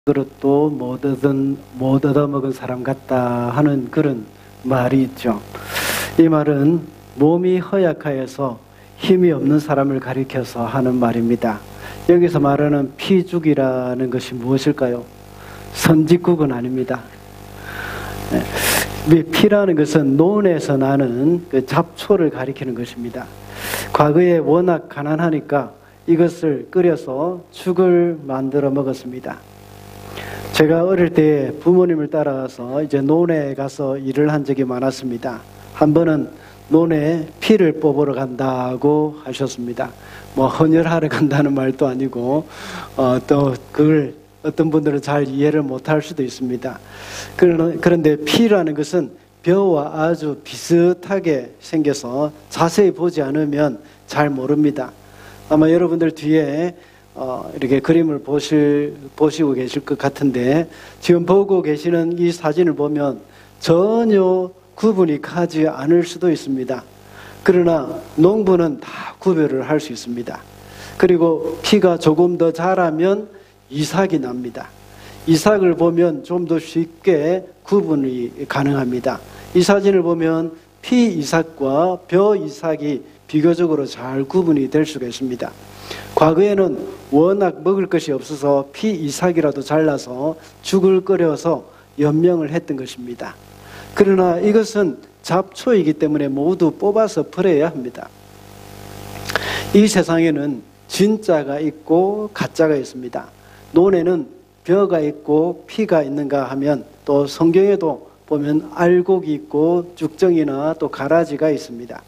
그릇도 못 얻어먹은 사람 같다 하는 그런 말이 있죠. 이 말은 몸이 허약하여서 힘이 없는 사람을 가리켜서 하는 말입니다. 여기서 말하는 피죽이라는 것이 무엇일까요? 선짓국은 아닙니다. 피라는 것은 논에서 나는 그 잡초를 가리키는 것입니다. 과거에 워낙 가난하니까 이것을 끓여서 죽을 만들어 먹었습니다. 제가 어릴 때 부모님을 따라서 이제 논에 가서 일을 한 적이 많았습니다. 한 번은 논에 피를 뽑으러 간다고 하셨습니다. 뭐 헌혈하러 간다는 말도 아니고 또 그걸 어떤 분들은 잘 이해를 못할 수도 있습니다. 그런데 피라는 것은 벼와 아주 비슷하게 생겨서 자세히 보지 않으면 잘 모릅니다. 아마 여러분들 뒤에 이렇게 그림을 보시고 계실 것 같은데 지금 보고 계시는 이 사진을 보면 전혀 구분이 가지 않을 수도 있습니다. 그러나 농부는 다 구별을 할 수 있습니다. 그리고 피가 조금 더 자라면 이삭이 납니다. 이삭을 보면 좀 더 쉽게 구분이 가능합니다. 이 사진을 보면 피 이삭과 벼 이삭이 비교적으로 잘 구분이 될 수가 있습니다. 과거에는 워낙 먹을 것이 없어서 피 이삭이라도 잘라서 죽을 끓여서 연명을 했던 것입니다. 그러나 이것은 잡초이기 때문에 모두 뽑아서 버려야 합니다. 이 세상에는 진짜가 있고 가짜가 있습니다. 논에는 벼가 있고 피가 있는가 하면 또 성경에도 보면 알곡이 있고 죽정이나 또 가라지가 있습니다.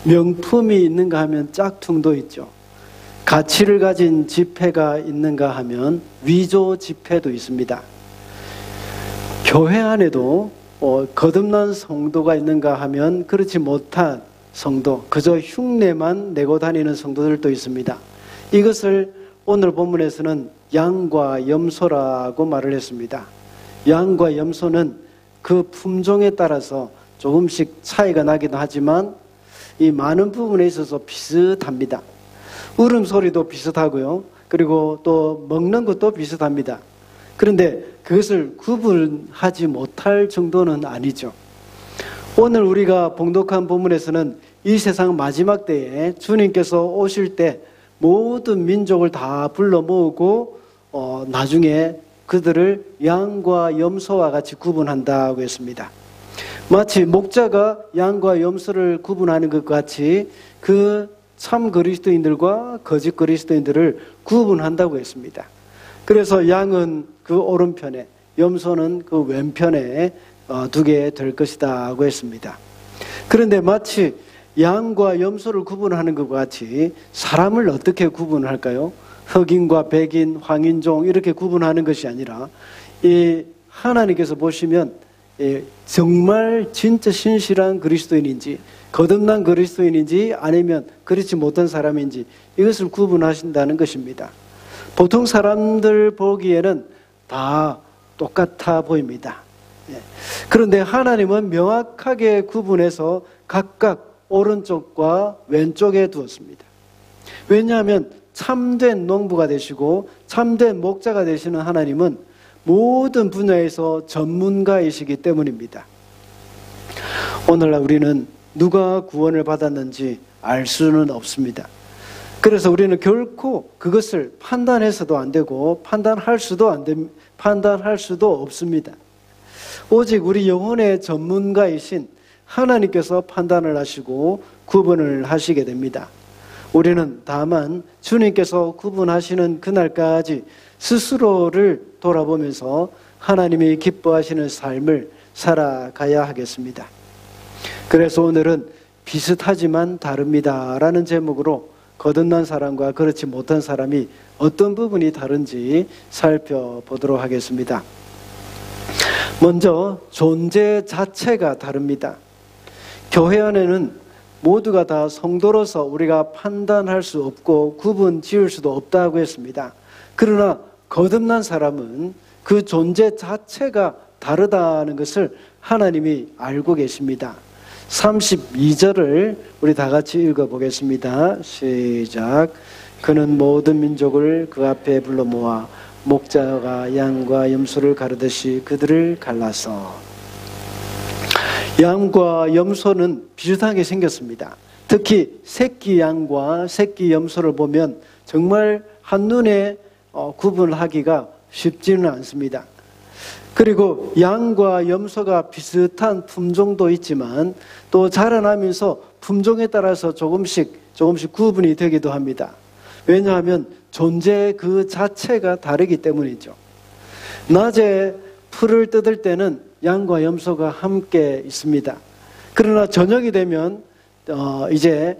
명품이 있는가 하면 짝퉁도 있죠. 가치를 가진 지폐가 있는가 하면 위조 지폐도 있습니다. 교회 안에도 거듭난 성도가 있는가 하면 그렇지 못한 성도, 그저 흉내만 내고 다니는 성도들도 있습니다. 이것을 오늘 본문에서는 양과 염소라고 말을 했습니다. 양과 염소는 그 품종에 따라서 조금씩 차이가 나기도 하지만 이 많은 부분에 있어서 비슷합니다. 울음소리도 비슷하고요. 그리고 또 먹는 것도 비슷합니다. 그런데 그것을 구분하지 못할 정도는 아니죠. 오늘 우리가 봉독한 본문에서는 이 세상 마지막 때에 주님께서 오실 때 모든 민족을 다 불러 모으고 나중에 그들을 양과 염소와 같이 구분한다고 했습니다. 마치 목자가 양과 염소를 구분하는 것 같이 그 참 그리스도인들과 거짓 그리스도인들을 구분한다고 했습니다. 그래서 양은 그 오른편에, 염소는 그 왼편에 두게 될 것이다고 했습니다. 그런데 마치 양과 염소를 구분하는 것 같이 사람을 어떻게 구분할까요? 흑인과 백인, 황인종 이렇게 구분하는 것이 아니라 이 하나님께서 보시면 정말 진짜 신실한 그리스도인인지 거듭난 그리스도인인지 아니면 그렇지 못한 사람인지 이것을 구분하신다는 것입니다. 보통 사람들 보기에는 다 똑같아 보입니다. 그런데 하나님은 명확하게 구분해서 각각 오른쪽과 왼쪽에 두었습니다. 왜냐하면 참된 농부가 되시고 참된 목자가 되시는 하나님은 모든 분야에서 전문가이시기 때문입니다. 오늘날 우리는 누가 구원을 받았는지 알 수는 없습니다. 그래서 우리는 결코 그것을 판단해서도 안 되고 판단할 수도 없습니다. 오직 우리 영혼의 전문가이신 하나님께서 판단을 하시고 구분을 하시게 됩니다. 우리는 다만 주님께서 구분하시는 그날까지 스스로를 돌아보면서 하나님이 기뻐하시는 삶을 살아가야 하겠습니다. 그래서 오늘은 비슷하지만 다릅니다 라는 제목으로 거듭난 사람과 그렇지 못한 사람이 어떤 부분이 다른지 살펴보도록 하겠습니다. 먼저 존재 자체가 다릅니다. 교회 안에는 모두가 다 성도로서 우리가 판단할 수 없고 구분 지을 수도 없다고 했습니다. 그러나 거듭난 사람은 그 존재 자체가 다르다는 것을 하나님이 알고 계십니다. 32절을 우리 다 같이 읽어보겠습니다. 시작. 그는 모든 민족을 그 앞에 불러 모아 목자가 양과 염소를 가르듯이 그들을 갈라서. 양과 염소는 비슷하게 생겼습니다. 특히 새끼 양과 새끼 염소를 보면 정말 한눈에 구분하기가 쉽지는 않습니다. 그리고 양과 염소가 비슷한 품종도 있지만 또 자라나면서 품종에 따라서 조금씩 구분이 되기도 합니다. 왜냐하면 존재 그 자체가 다르기 때문이죠. 낮에 풀을 뜯을 때는 양과 염소가 함께 있습니다. 그러나 저녁이 되면 이제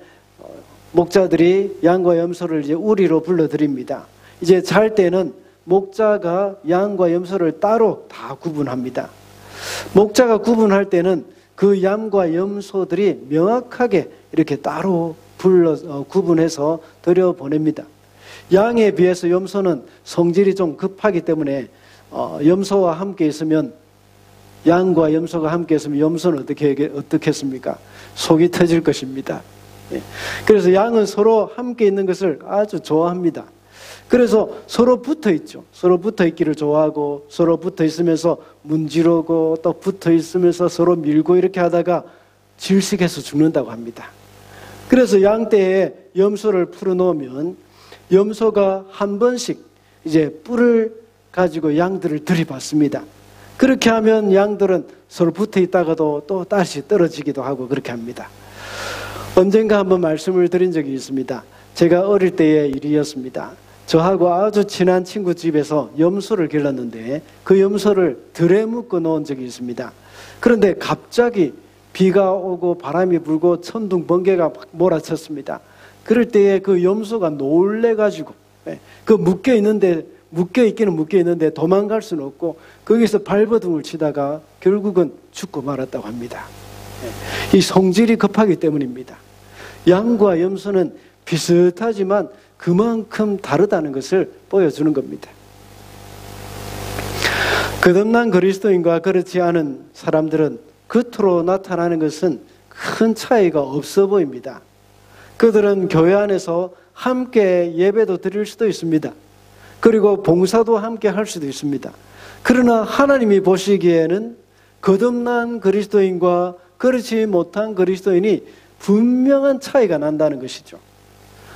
목자들이 양과 염소를 이제 우리로 불러드립니다. 이제 잘 때는 목자가 양과 염소를 따로 다 구분합니다. 목자가 구분할 때는 그 양과 염소들이 명확하게 이렇게 따로 구분해서 들여보냅니다. 양에 비해서 염소는 성질이 좀 급하기 때문에 염소와 함께 있으면, 양과 염소가 함께 있으면 염소는 어떻겠습니까? 속이 터질 것입니다. 그래서 양은 서로 함께 있는 것을 아주 좋아합니다. 그래서 서로 붙어 있죠. 서로 붙어 있기를 좋아하고, 서로 붙어 있으면서 문지르고, 또 붙어 있으면서 서로 밀고 이렇게 하다가 질식해서 죽는다고 합니다. 그래서 양떼에 염소를 풀어놓으면 염소가 한 번씩 이제 뿔을 가지고 양들을 들이받습니다. 그렇게 하면 양들은 서로 붙어 있다가도 또 다시 떨어지기도 하고 그렇게 합니다. 언젠가 한번 말씀을 드린 적이 있습니다. 제가 어릴 때의 일이었습니다. 저하고 아주 친한 친구 집에서 염소를 길렀는데 그 염소를 들에 묶어 놓은 적이 있습니다. 그런데 갑자기 비가 오고 바람이 불고 천둥 번개가 몰아쳤습니다. 그럴 때에 그 염소가 놀래가지고 그 묶여있기는 묶여있는데 도망갈 수는 없고 거기서 발버둥을 치다가 결국은 죽고 말았다고 합니다. 이 성질이 급하기 때문입니다. 양과 염소는 비슷하지만 그만큼 다르다는 것을 보여주는 겁니다. 거듭난 그리스도인과 그렇지 않은 사람들은 겉으로 나타나는 것은 큰 차이가 없어 보입니다. 그들은 교회 안에서 함께 예배도 드릴 수도 있습니다. 그리고 봉사도 함께 할 수도 있습니다. 그러나 하나님이 보시기에는 거듭난 그리스도인과 그렇지 못한 그리스도인이 분명한 차이가 난다는 것이죠.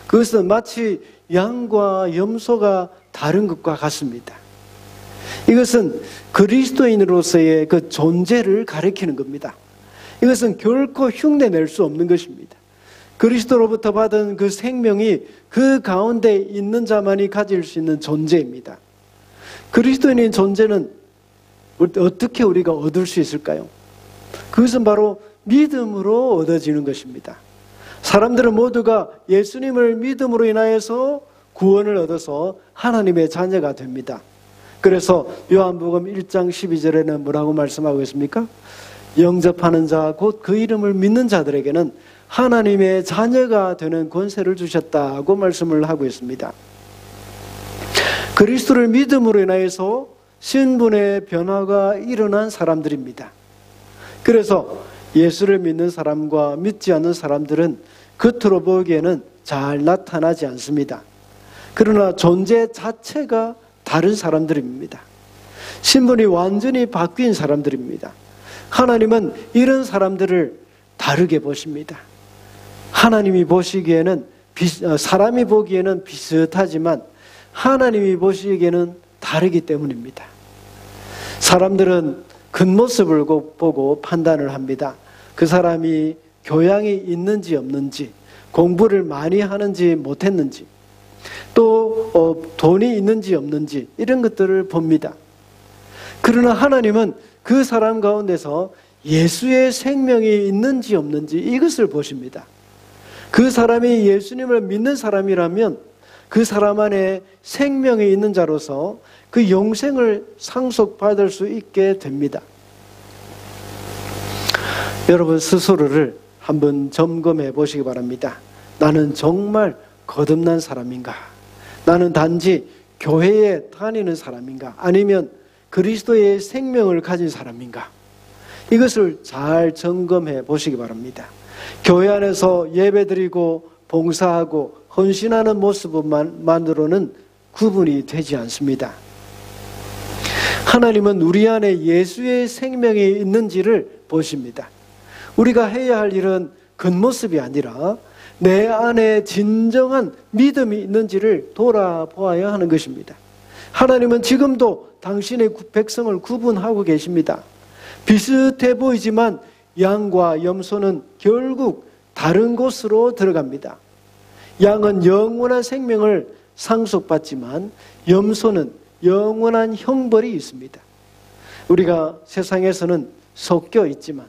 그것은 마치 양과 염소가 다른 것과 같습니다. 이것은 그리스도인으로서의 그 존재를 가리키는 겁니다. 이것은 결코 흉내낼 수 없는 것입니다. 그리스도로부터 받은 그 생명이 그 가운데 있는 자만이 가질 수 있는 존재입니다. 그리스도인의 존재는 어떻게 우리가 얻을 수 있을까요? 그것은 바로 믿음으로 얻어지는 것입니다. 사람들은 모두가 예수님을 믿음으로 인하여서 구원을 얻어서 하나님의 자녀가 됩니다. 그래서 요한복음 1장 12절에는 뭐라고 말씀하고 있습니까? 영접하는 자, 곧 그 이름을 믿는 자들에게는 하나님의 자녀가 되는 권세를 주셨다고 말씀을 하고 있습니다. 그리스도를 믿음으로 인하여서 신분의 변화가 일어난 사람들입니다. 그래서 예수를 믿는 사람과 믿지 않는 사람들은 겉으로 보기에는 잘 나타나지 않습니다. 그러나 존재 자체가 다른 사람들입니다. 신분이 완전히 바뀐 사람들입니다. 하나님은 이런 사람들을 다르게 보십니다. 하나님이 보시기에는 사람이 보기에는 비슷하지만 하나님이 보시기에는 다르기 때문입니다. 사람들은 겉모습을 보고 판단을 합니다. 그 사람이 교양이 있는지 없는지, 공부를 많이 하는지 못했는지, 또 돈이 있는지 없는지 이런 것들을 봅니다. 그러나 하나님은 그 사람 가운데서 예수의 생명이 있는지 없는지 이것을 보십니다. 그 사람이 예수님을 믿는 사람이라면 그 사람 안에 생명이 있는 자로서 그 영생을 상속받을 수 있게 됩니다. 여러분 스스로를 한번 점검해 보시기 바랍니다. 나는 정말 거듭난 사람인가? 나는 단지 교회에 다니는 사람인가? 아니면 그리스도의 생명을 가진 사람인가? 이것을 잘 점검해 보시기 바랍니다. 교회 안에서 예배드리고 봉사하고 헌신하는 모습만으로는 구분이 되지 않습니다. 하나님은 우리 안에 예수의 생명이 있는지를 보십니다. 우리가 해야 할 일은 겉모습이 아니라 내 안에 진정한 믿음이 있는지를 돌아보아야 하는 것입니다. 하나님은 지금도 당신의 백성을 구분하고 계십니다. 비슷해 보이지만 양과 염소는 결국 다른 곳으로 들어갑니다. 양은 영원한 생명을 상속받지만 염소는 영원한 형벌이 있습니다. 우리가 세상에서는 섞여 있지만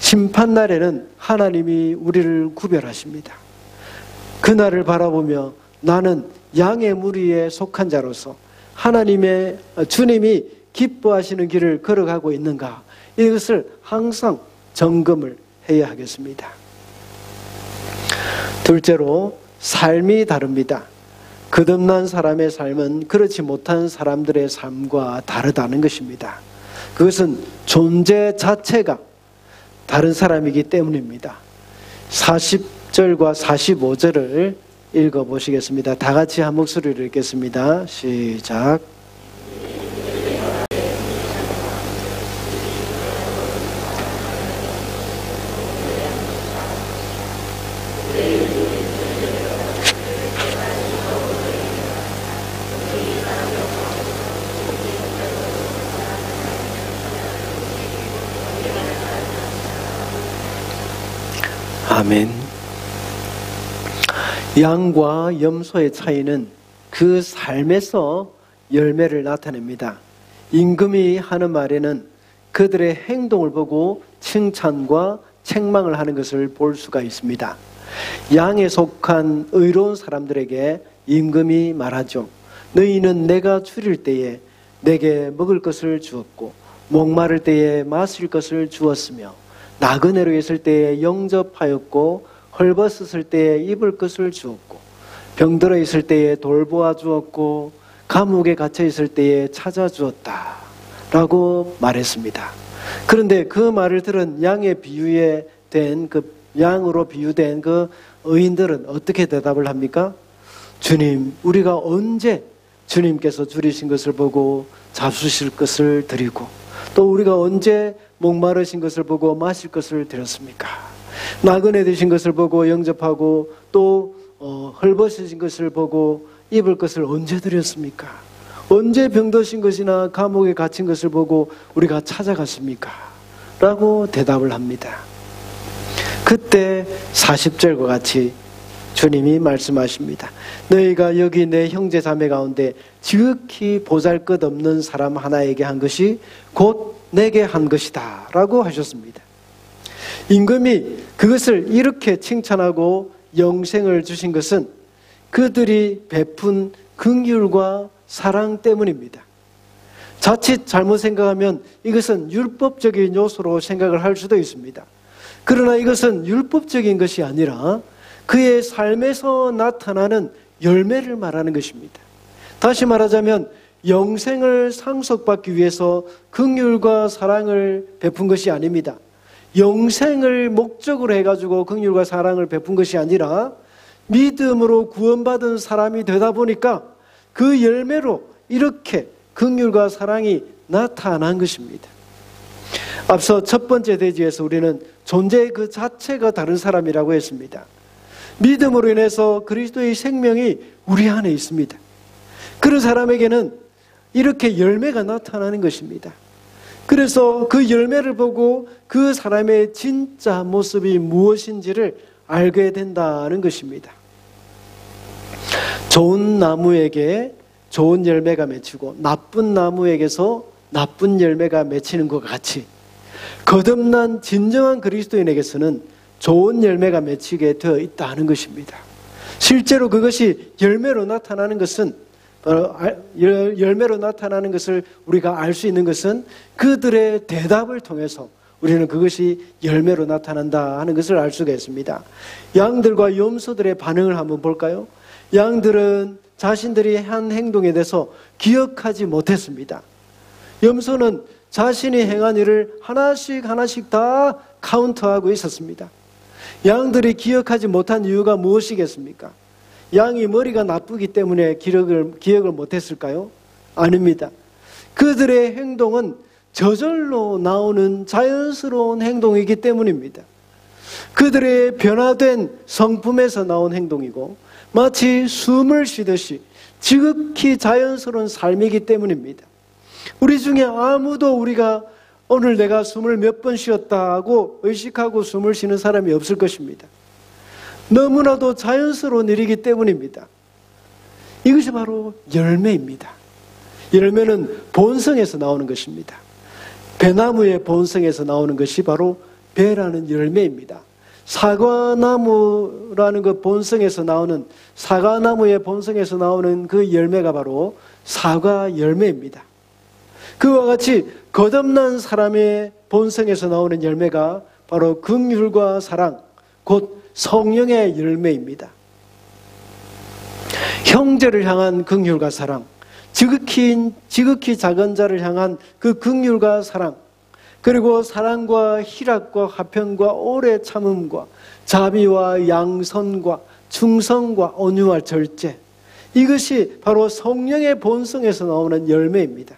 심판날에는 하나님이 우리를 구별하십니다. 그날을 바라보며 나는 양의 무리에 속한 자로서 하나님의 주님이 기뻐하시는 길을 걸어가고 있는가, 이것을 항상 점검을 해야 하겠습니다. 둘째로, 삶이 다릅니다. 거듭난 사람의 삶은 그렇지 못한 사람들의 삶과 다르다는 것입니다. 그것은 존재 자체가 다른 사람이기 때문입니다. 40절과 45절을 읽어보시겠습니다. 다 같이 한 목소리로 읽겠습니다. 시작. 아멘. 양과 염소의 차이는 그 삶에서 열매를 나타냅니다. 임금이 하는 말에는 그들의 행동을 보고 칭찬과 책망을 하는 것을 볼 수가 있습니다. 양에 속한 의로운 사람들에게 임금이 말하죠. 너희는 내가 줄일 때에 내게 먹을 것을 주었고 목마를 때에 마실 것을 주었으며 나그네로 있을 때에 영접하였고 헐벗었을 때에 입을 것을 주었고 병들어 있을 때에 돌보아 주었고 감옥에 갇혀 있을 때에 찾아주었다 라고 말했습니다. 그런데 그 말을 들은 양의 비유에 된 그 양으로 비유된 그 의인들은 어떻게 대답을 합니까? 주님, 우리가 언제 주님께서 줄이신 것을 보고 잡수실 것을 드리고 또 우리가 언제 목마르신 것을 보고 마실 것을 드렸습니까? 나그네 되신 것을 보고 영접하고 또 헐벗으신 것을 보고 입을 것을 언제 드렸습니까? 언제 병드신 것이나 감옥에 갇힌 것을 보고 우리가 찾아갔습니까? 라고 대답을 합니다. 그때 40절과 같이 주님이 말씀하십니다. 너희가 여기 내 형제 자매 가운데 지극히 보잘것없는 사람 하나에게 한 것이 곧 내게 한 것이다 라고 하셨습니다. 임금이 그것을 이렇게 칭찬하고 영생을 주신 것은 그들이 베푼 긍휼과 사랑 때문입니다. 자칫 잘못 생각하면 이것은 율법적인 요소로 생각을 할 수도 있습니다. 그러나 이것은 율법적인 것이 아니라 그의 삶에서 나타나는 열매를 말하는 것입니다. 다시 말하자면 영생을 상속받기 위해서 긍휼과 사랑을 베푼 것이 아닙니다. 영생을 목적으로 해가지고 긍휼과 사랑을 베푼 것이 아니라 믿음으로 구원받은 사람이 되다 보니까 그 열매로 이렇게 긍휼과 사랑이 나타난 것입니다. 앞서 첫 번째 대지에서 우리는 존재 그 자체가 다른 사람이라고 했습니다. 믿음으로 인해서 그리스도의 생명이 우리 안에 있습니다. 그런 사람에게는 이렇게 열매가 나타나는 것입니다. 그래서 그 열매를 보고 그 사람의 진짜 모습이 무엇인지를 알게 된다는 것입니다. 좋은 나무에게 좋은 열매가 맺히고 나쁜 나무에게서 나쁜 열매가 맺히는 것 같이 거듭난 진정한 그리스도인에게서는 좋은 열매가 맺히게 되어 있다는 것입니다. 실제로 그것이 열매로 나타나는 것은 열매로 나타나는 것을 우리가 알 수 있는 것은 그들의 대답을 통해서 우리는 그것이 열매로 나타난다 하는 것을 알 수가 있습니다. 양들과 염소들의 반응을 한번 볼까요? 양들은 자신들이 한 행동에 대해서 기억하지 못했습니다. 염소는 자신이 행한 일을 하나씩 다 카운트하고 있었습니다. 양들이 기억하지 못한 이유가 무엇이겠습니까? 양이 머리가 나쁘기 때문에 기억을 못했을까요? 아닙니다. 그들의 행동은 저절로 나오는 자연스러운 행동이기 때문입니다. 그들의 변화된 성품에서 나온 행동이고 마치 숨을 쉬듯이 지극히 자연스러운 삶이기 때문입니다. 우리 중에 아무도 우리가 오늘 내가 숨을 몇 번 쉬었다 하고 의식하고 숨을 쉬는 사람이 없을 것입니다. 너무나도 자연스러운 일이기 때문입니다. 이것이 바로 열매입니다. 열매는 본성에서 나오는 것입니다. 배나무의 본성에서 나오는 것이 바로 배라는 열매입니다. 사과나무라는 그 본성에서 나오는, 사과나무의 본성에서 나오는 그 열매가 바로 사과 열매입니다. 그와 같이 거듭난 사람의 본성에서 나오는 열매가 바로 긍휼과 사랑, 곧 성령의 열매입니다. 형제를 향한 긍휼과 사랑, 지극히 작은 자를 향한 그 긍휼과 사랑, 그리고 사랑과 희락과 화평과 오래 참음과 자비와 양선과 충성과 온유와 절제, 이것이 바로 성령의 본성에서 나오는 열매입니다.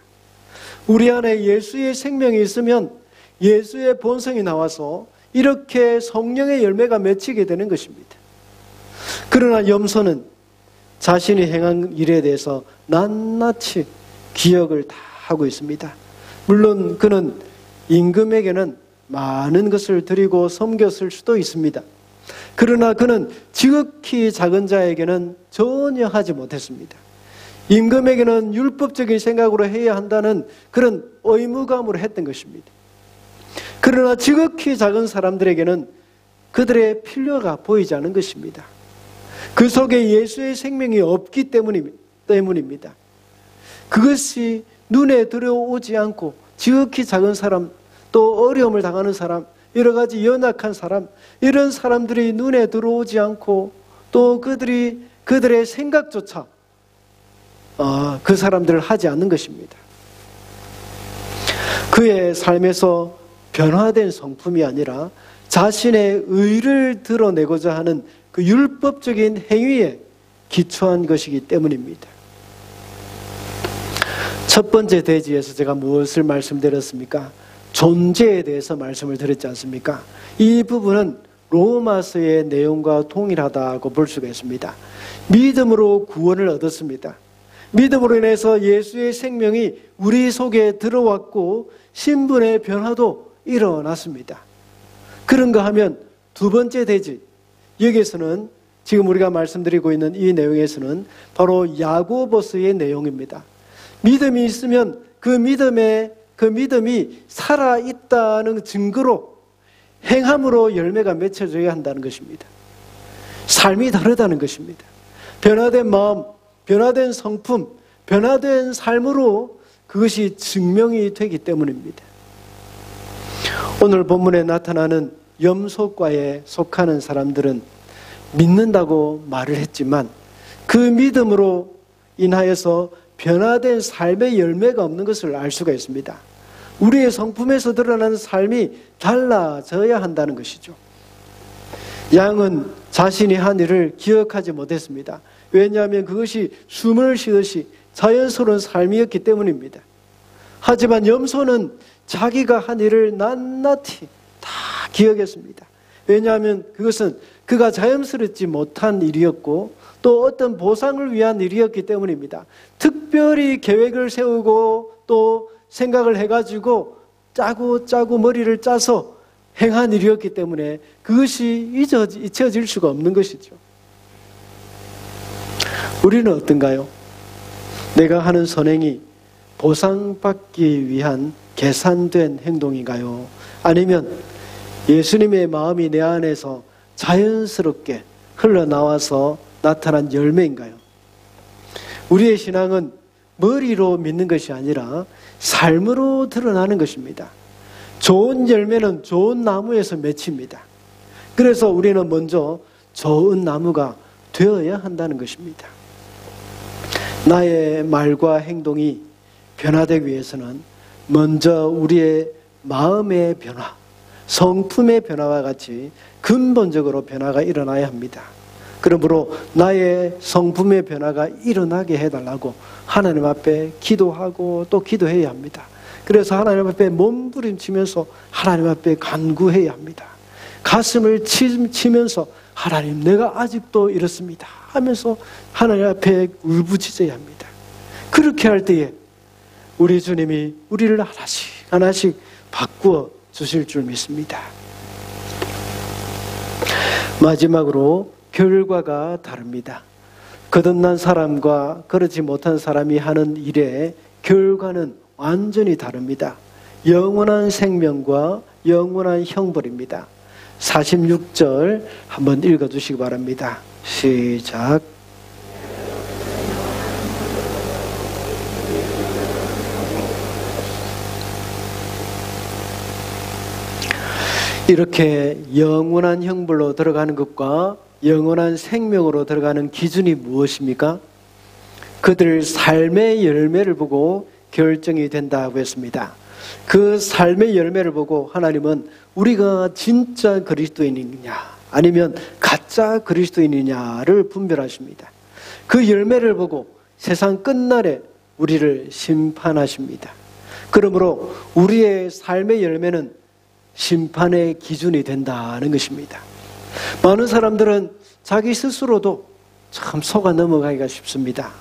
우리 안에 예수의 생명이 있으면 예수의 본성이 나와서 이렇게 성령의 열매가 맺히게 되는 것입니다. 그러나 염소는 자신이 행한 일에 대해서 낱낱이 기억을 다 하고 있습니다. 물론 그는 임금에게는 많은 것을 드리고 섬겼을 수도 있습니다. 그러나 그는 지극히 작은 자에게는 전혀 하지 못했습니다. 임금에게는 율법적인 생각으로 해야 한다는 그런 의무감으로 했던 것입니다. 그러나 지극히 작은 사람들에게는 그들의 필요가 보이지 않은 것입니다. 그 속에 예수의 생명이 없기 때문입니다. 그것이 눈에 들어오지 않고 지극히 작은 사람, 또 어려움을 당하는 사람, 여러 가지 연약한 사람, 이런 사람들이 눈에 들어오지 않고 또 그들의 생각조차 그 사람들을 하지 않는 것입니다. 그의 삶에서 변화된 성품이 아니라 자신의 의를 드러내고자 하는 그 율법적인 행위에 기초한 것이기 때문입니다. 첫 번째 대지에서 제가 무엇을 말씀드렸습니까? 존재에 대해서 말씀을 드렸지 않습니까? 이 부분은 로마서의 내용과 동일하다고 볼 수가 있습니다. 믿음으로 구원을 얻었습니다. 믿음으로 인해서 예수의 생명이 우리 속에 들어왔고 신분의 변화도 일어났습니다. 그런가 하면 두 번째 대지, 여기에서는 지금 우리가 말씀드리고 있는 이 내용에서는 바로 야고보서의 내용입니다. 믿음이 있으면 그 믿음이 살아있다는 증거로 행함으로 열매가 맺혀져야 한다는 것입니다. 삶이 다르다는 것입니다. 변화된 마음, 변화된 성품, 변화된 삶으로 그것이 증명이 되기 때문입니다. 오늘 본문에 나타나는 염소과에 속하는 사람들은 믿는다고 말을 했지만 그 믿음으로 인하여서 변화된 삶의 열매가 없는 것을 알 수가 있습니다. 우리의 성품에서 드러나는 삶이 달라져야 한다는 것이죠. 양은 자신이 한 일을 기억하지 못했습니다. 왜냐하면 그것이 숨을 쉬듯이 자연스러운 삶이었기 때문입니다. 하지만 염소는 자기가 한 일을 낱낱이 다 기억했습니다. 왜냐하면 그것은 그가 자연스럽지 못한 일이었고 또 어떤 보상을 위한 일이었기 때문입니다. 특별히 계획을 세우고 또 생각을 해가지고 짜고 머리를 짜서 행한 일이었기 때문에 그것이 잊혀질 수가 없는 것이죠. 우리는 어떤가요? 내가 하는 선행이 보상받기 위한 계산된 행동인가요? 아니면 예수님의 마음이 내 안에서 자연스럽게 흘러나와서 나타난 열매인가요? 우리의 신앙은 머리로 믿는 것이 아니라 삶으로 드러나는 것입니다. 좋은 열매는 좋은 나무에서 맺힙니다. 그래서 우리는 먼저 좋은 나무가 되어야 한다는 것입니다. 나의 말과 행동이 변화되기 위해서는 먼저 우리의 마음의 변화, 성품의 변화와 같이 근본적으로 변화가 일어나야 합니다. 그러므로 나의 성품의 변화가 일어나게 해달라고 하나님 앞에 기도하고 또 기도해야 합니다. 그래서 하나님 앞에 몸부림치면서 하나님 앞에 간구해야 합니다. 가슴을 치면서 하나님, 내가 아직도 이렇습니다 하면서 하나님 앞에 울부짖어야 합니다. 그렇게 할 때에 우리 주님이 우리를 하나씩 하나씩 바꾸어 주실 줄 믿습니다. 마지막으로 결과가 다릅니다. 거듭난 사람과 그렇지 못한 사람이 하는 일의 결과는 완전히 다릅니다. 영원한 생명과 영원한 형벌입니다. 46절 한번 읽어주시기 바랍니다. 시작. 이렇게 영원한 형벌로 들어가는 것과 영원한 생명으로 들어가는 기준이 무엇입니까? 그들 삶의 열매를 보고 결정이 된다고 했습니다. 그 삶의 열매를 보고 하나님은 우리가 진짜 그리스도인이냐 아니면 가짜 그리스도인이냐를 분별하십니다. 그 열매를 보고 세상 끝날에 우리를 심판하십니다. 그러므로 우리의 삶의 열매는 심판의 기준이 된다는 것입니다. 많은 사람들은 자기 스스로도 참 속아 넘어가기가 쉽습니다.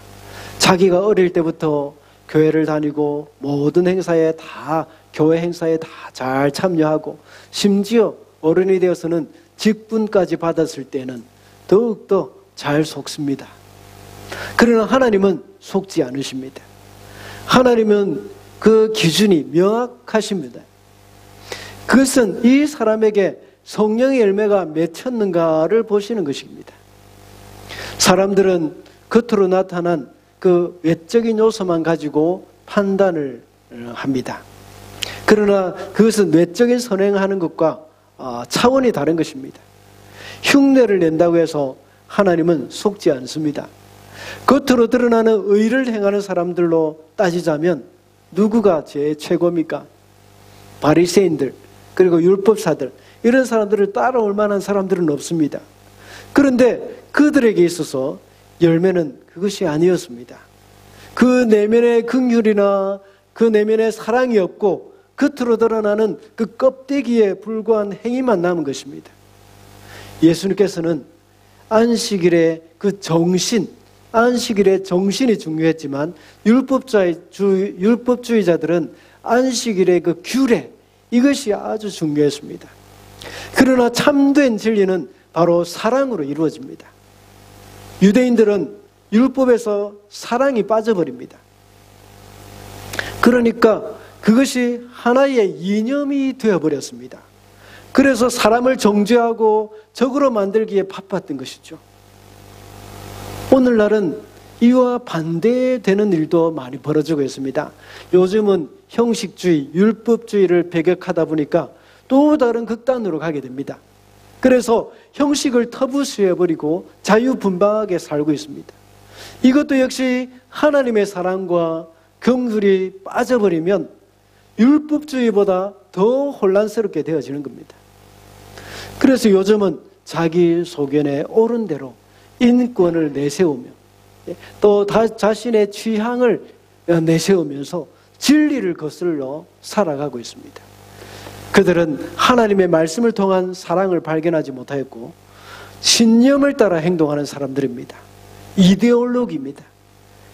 자기가 어릴 때부터 교회를 다니고 모든 행사에 다 교회 행사에 다 잘 참여하고 심지어 어른이 되어서는 직분까지 받았을 때는 더욱더 잘 속습니다. 그러나 하나님은 속지 않으십니다. 하나님은 그 기준이 명확하십니다. 그것은 이 사람에게 성령의 열매가 맺혔는가를 보시는 것입니다. 사람들은 겉으로 나타난 그 외적인 요소만 가지고 판단을 합니다. 그러나 그것은 외적인 선행하는 것과 차원이 다른 것입니다. 흉내를 낸다고 해서 하나님은 속지 않습니다. 겉으로 드러나는 의를 행하는 사람들로 따지자면 누구가 제일 최고입니까? 바리새인들 그리고 율법사들, 이런 사람들을 따라올 만한 사람들은 없습니다. 그런데 그들에게 있어서 열매는 그것이 아니었습니다. 그 내면의 긍휼이나 그 내면의 사랑이 없고 겉으로 드러나는 그 껍데기에 불과한 행위만 남은 것입니다. 예수님께서는 안식일의 그 정신, 안식일의 정신이 중요했지만 율법주의자들은 안식일의 그 규례, 이것이 아주 중요했습니다. 그러나 참된 진리는 바로 사랑으로 이루어집니다. 유대인들은 율법에서 사랑이 빠져버립니다. 그러니까 그것이 하나의 이념이 되어버렸습니다. 그래서 사람을 정죄하고 적으로 만들기에 바빴던 것이죠. 오늘날은 이와 반대되는 일도 많이 벌어지고 있습니다. 요즘은 형식주의, 율법주의를 배격하다 보니까 또 다른 극단으로 가게 됩니다. 그래서 형식을 터부수해버리고 자유분방하게 살고 있습니다. 이것도 역시 하나님의 사랑과 긍휼이 빠져버리면 율법주의보다 더 혼란스럽게 되어지는 겁니다. 그래서 요즘은 자기 소견에 옳은 대로 인권을 내세우며 또 자신의 취향을 내세우면서 진리를 거슬러 살아가고 있습니다. 그들은 하나님의 말씀을 통한 사랑을 발견하지 못하였고 신념을 따라 행동하는 사람들입니다. 이데올로기입니다.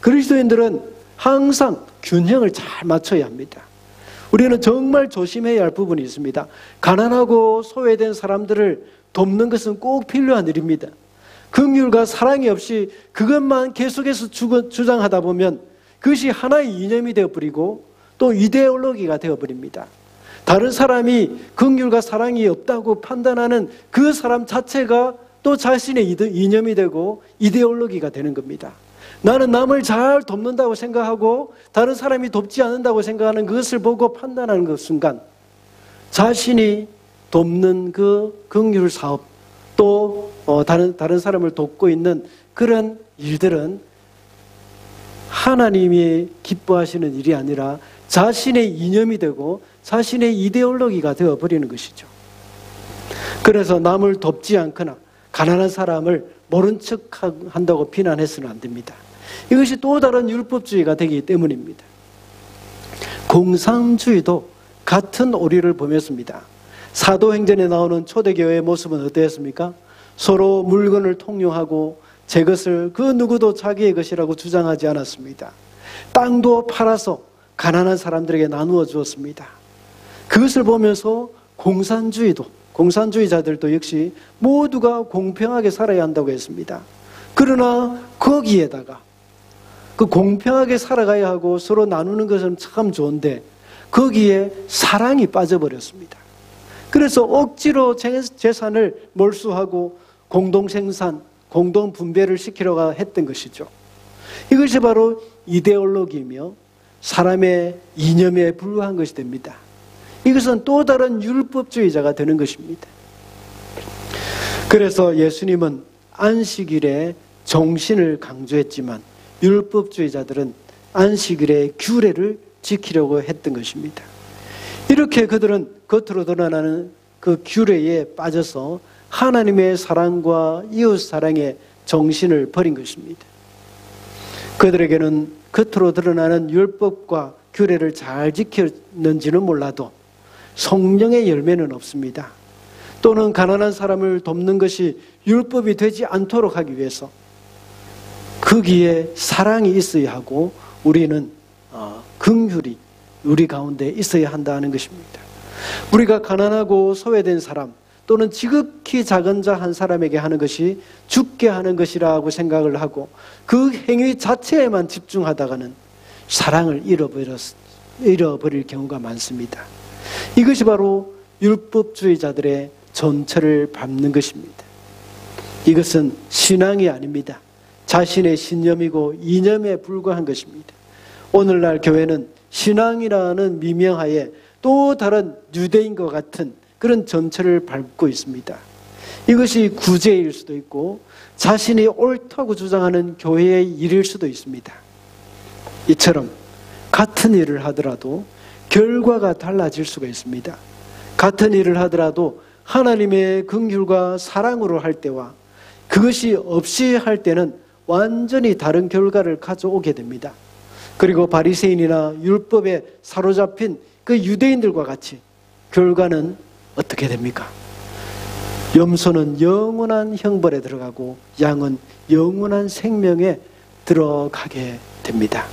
그리스도인들은 항상 균형을 잘 맞춰야 합니다. 우리는 정말 조심해야 할 부분이 있습니다. 가난하고 소외된 사람들을 돕는 것은 꼭 필요한 일입니다. 긍휼과 사랑이 없이 그것만 계속해서 주장하다 보면 그것이 하나의 이념이 되어버리고 또 이데올로기가 되어버립니다. 다른 사람이 긍휼과 사랑이 없다고 판단하는 그 사람 자체가 또 자신의 이념이 되고 이데올로기가 되는 겁니다. 나는 남을 잘 돕는다고 생각하고 다른 사람이 돕지 않는다고 생각하는 그것을 보고 판단하는 그 순간 자신이 돕는 그 긍휼 사업 또 다른 사람을 돕고 있는 그런 일들은 하나님이 기뻐하시는 일이 아니라 자신의 이념이 되고 자신의 이데올로기가 되어버리는 것이죠. 그래서 남을 돕지 않거나 가난한 사람을 모른 척 한다고 비난해서는 안 됩니다. 이것이 또 다른 율법주의가 되기 때문입니다. 공산주의도 같은 오류를 범했습니다. 사도행전에 나오는 초대교회의 모습은 어떠했습니까? 서로 물건을 통용하고 제 것을 그 누구도 자기의 것이라고 주장하지 않았습니다. 땅도 팔아서 가난한 사람들에게 나누어 주었습니다. 그것을 보면서 공산주의자들도 역시 모두가 공평하게 살아야 한다고 했습니다. 그러나 거기에다가 그 공평하게 살아가야 하고 서로 나누는 것은 참 좋은데 거기에 사랑이 빠져버렸습니다. 그래서 억지로 재산을 몰수하고 공동생산, 공동분배를 시키려고 했던 것이죠. 이것이 바로 이데올로기이며 사람의 이념에 불과한 것이 됩니다. 이것은 또 다른 율법주의자가 되는 것입니다. 그래서 예수님은 안식일에 정신을 강조했지만 율법주의자들은 안식일의 규례를 지키려고 했던 것입니다. 이렇게 그들은 겉으로 드러나는 그 규례에 빠져서 하나님의 사랑과 이웃 사랑의 정신을 버린 것입니다. 그들에게는 겉으로 드러나는 율법과 규례를 잘 지켰는지는 몰라도 성령의 열매는 없습니다. 또는 가난한 사람을 돕는 것이 율법이 되지 않도록 하기 위해서 거기에 사랑이 있어야 하고 우리는 긍휼이 우리 가운데 있어야 한다는 것입니다. 우리가 가난하고 소외된 사람 또는 지극히 작은 자 한 사람에게 하는 것이 죽게 하는 것이라고 생각을 하고 그 행위 자체에만 집중하다가는 사랑을 잃어버릴 경우가 많습니다. 이것이 바로 율법주의자들의 전철을 밟는 것입니다. 이것은 신앙이 아닙니다. 자신의 신념이고 이념에 불과한 것입니다. 오늘날 교회는 신앙이라는 미명하에 또 다른 유대인과 같은 그런 전철을 밟고 있습니다. 이것이 구제일 수도 있고 자신이 옳다고 주장하는 교회의 일일 수도 있습니다. 이처럼 같은 일을 하더라도 결과가 달라질 수가 있습니다. 같은 일을 하더라도 하나님의 긍휼과 사랑으로 할 때와 그것이 없이 할 때는 완전히 다른 결과를 가져오게 됩니다. 그리고 바리새인이나 율법에 사로잡힌 그 유대인들과 같이 결과는 어떻게 됩니까? 염소는 영원한 형벌에 들어가고 양은 영원한 생명에 들어가게 됩니다.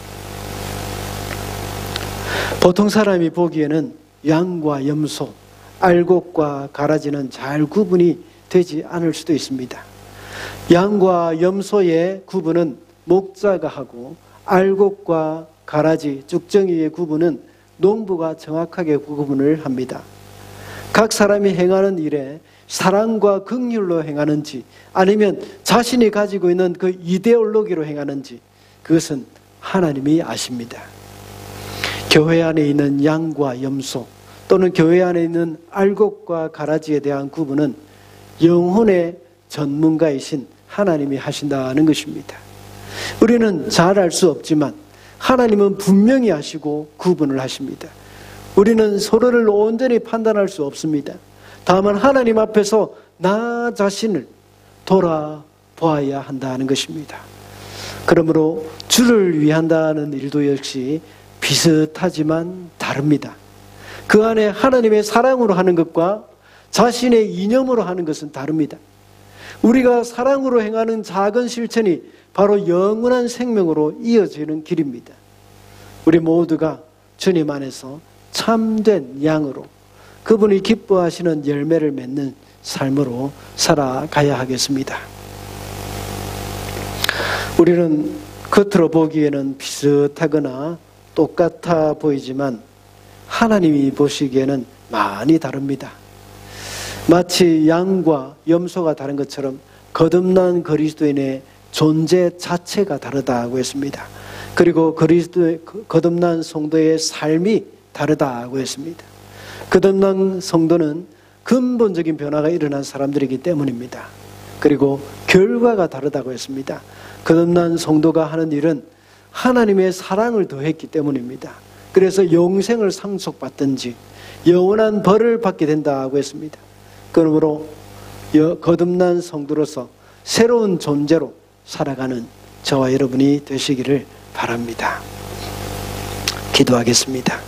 보통 사람이 보기에는 양과 염소, 알곡과 가라지는 잘 구분이 되지 않을 수도 있습니다. 양과 염소의 구분은 목자가 하고 알곡과 가라지, 쭉정이의 구분은 농부가 정확하게 구분을 합니다. 각 사람이 행하는 일에 사랑과 긍휼로 행하는지 아니면 자신이 가지고 있는 그 이데올로기로 행하는지 그것은 하나님이 아십니다. 교회 안에 있는 양과 염소 또는 교회 안에 있는 알곡과 가라지에 대한 구분은 영혼의 전문가이신 하나님이 하신다는 것입니다. 우리는 잘 알 수 없지만 하나님은 분명히 아시고 구분을 하십니다. 우리는 서로를 온전히 판단할 수 없습니다. 다만 하나님 앞에서 나 자신을 돌아보아야 한다는 것입니다. 그러므로 주를 위한다는 일도 역시 비슷하지만 다릅니다. 그 안에 하나님의 사랑으로 하는 것과 자신의 이념으로 하는 것은 다릅니다. 우리가 사랑으로 행하는 작은 실천이 바로 영원한 생명으로 이어지는 길입니다. 우리 모두가 주님 안에서 참된 양으로 그분이 기뻐하시는 열매를 맺는 삶으로 살아가야 하겠습니다. 우리는 겉으로 보기에는 비슷하거나 똑같아 보이지만 하나님이 보시기에는 많이 다릅니다. 마치 양과 염소가 다른 것처럼 거듭난 그리스도인의 존재 자체가 다르다고 했습니다. 그리고 그리스도의 거듭난 성도의 삶이 다르다고 했습니다. 거듭난 성도는 근본적인 변화가 일어난 사람들이기 때문입니다. 그리고 결과가 다르다고 했습니다. 거듭난 성도가 하는 일은 하나님의 사랑을 더했기 때문입니다. 그래서 영생을 상속받든지 영원한 벌을 받게 된다고 했습니다. 그러므로 거듭난 성도로서 새로운 존재로 살아가는 저와 여러분이 되시기를 바랍니다. 기도하겠습니다.